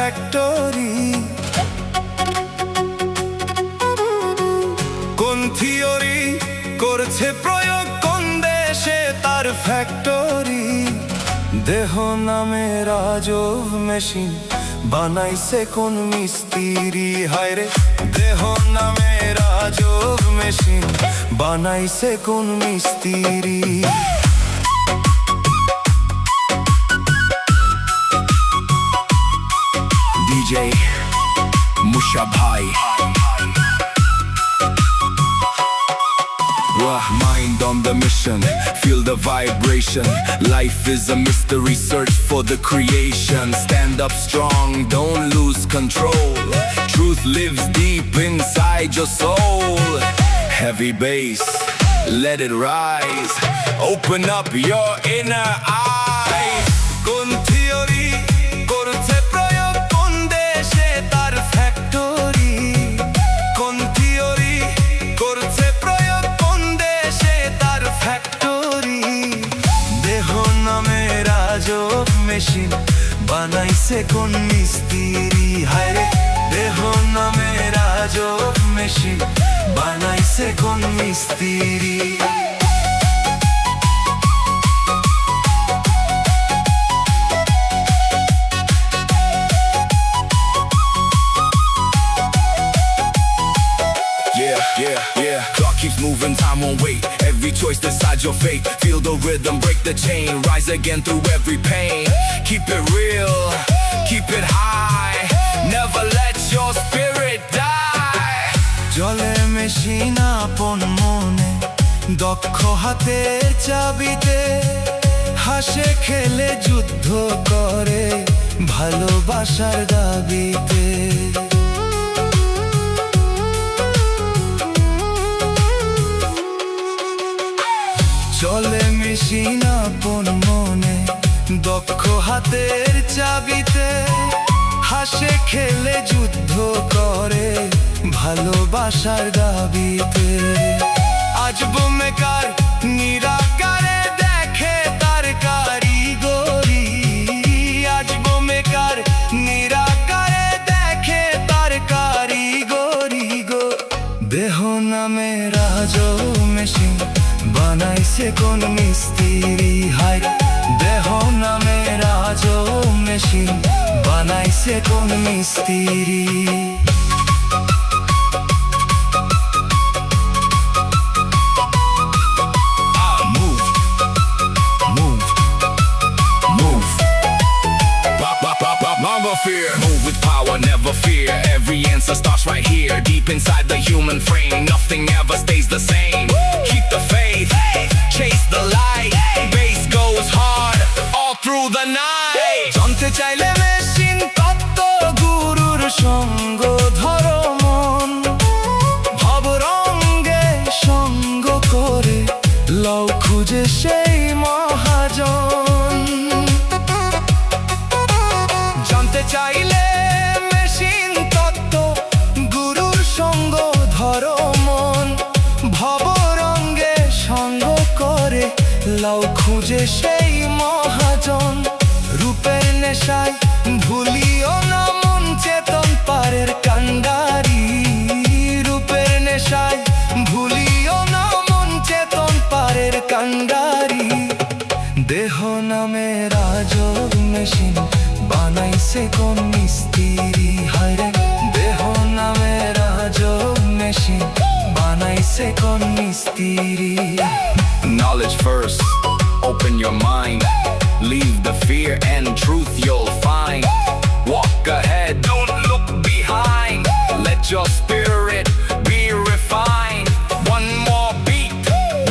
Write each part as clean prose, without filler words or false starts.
Factory. কোন theory করছে প্রয়োগ, কোন দেশে তার ফ্যাক্টরি। দেহ নামের আজব মেশিন বানাইছে কোন মিস্ত্রি। হায়রে দেহ নামের আজব মেশিন বানাইছে কোন মিস্ত্রি। DJ Musha Bhai. Mind on the mission, feel the vibration. Life is a mystery, search for the creation. Stand up strong, don't lose control. Truth lives deep inside your soul. Heavy bass, let it rise. Open up your inner eyes. কোন theory করছে প্রয়োগ, কোন দেশে তার factory. কোন theory করছে প্রয়োগ, কোন দেশে তার ফ্যাক্টরি। দেহ নামের আজব মেশিন বানাইছে কোন মিস্ত্রি। হায়রে দেহ নামের আজব মেশিন বানাইছে কোন মিস্ত্রি। Yeah. Clock keeps moving, time won't wait. Every choice decides your fate. Feel the rhythm, break the chain. Rise again through every pain. Keep it real, keep it high. Never let your spirit die. চলে machine আপন মনে, দক্ষ হাতের চাবিতে। হাসে খেলে যুদ্ধ করে ভালোবাসার দাবিতে। চলে মেশিন আপন মনে, দক্ষ হাতের চাবিতে। হাসে খেলে যুদ্ধ করে ভালোবাসার দাবিতে। আজব মেকার নিরাকারে দেখে তার কারিগরি। আজব মেকার নিরাকারে দেখে তার কারিগরি গো। দেহ নামের আজব মেশিন বানাইছে কোন মিস্ত্রি। হায় দেহ নামের আজব মেশিন বানাইছে কোন মিস্ত্রি। Mama fear, move with power, never fear. Every answer starts right here, deep inside the human frame. Nothing ever stays the same. Keep the faith, chase the light. Bass goes hard all through the night. জানতে চাইলে machine তত্ত্ব, গুরুর সঙ্গ ধরো মন। ভবরঙ্গে সঙ্গ করে লও খুঁজে সেই মহাজন। জানতে চাইলে মেশিন তত্ত্ব, গুরুর সঙ্গ ধরো মন। ভবরঙ্গে সঙ্গ করে লও খুঁজে সেই মহাজন। রূপের নেশায় ভুলিও না মন, চেতন পারের কান্ডারি। রূপের নেশায় ভুলিও না মন, চেতন পারের কান্ডারি। দেহ নামের আজব মেশিন বানাইছে কোন মিস্ত্রি। হায়রে দেহ নামের আজব মেশিন বানাইছে কোন মিস্ত্রি। Knowledge first, open your mind. Leave the fear and truth you'll find. Walk ahead, don't look behind. Let your spirit be refined. One more beat,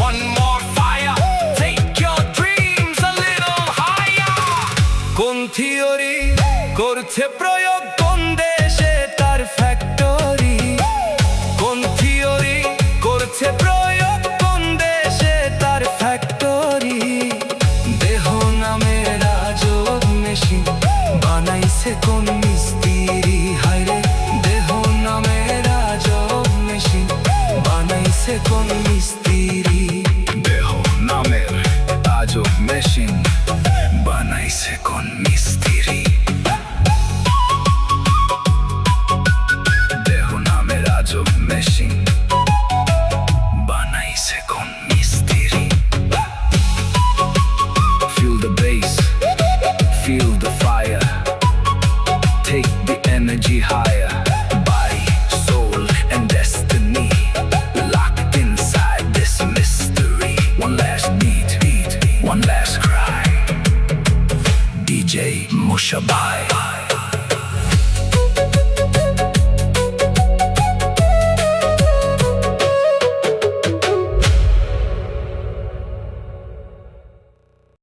one more fire. Take your dreams a little higher. কোন theory করছে প্রয়োগ, কোন দেশে তার factory. কোন theory করছে প্রয়োগ, কোন দেশে তার ফ্যাক্টরি। দেহ নামের আজব মেশিন বানাইছে কোন মিস্ত্রি। হায়রে দেহ নামের আজব মেশিন বানাইছে কোন মিস্ত্রি। দেহ নামের আজব মেশিন বানাইছে কোন মিস্ত্রি। DJ Mushabai.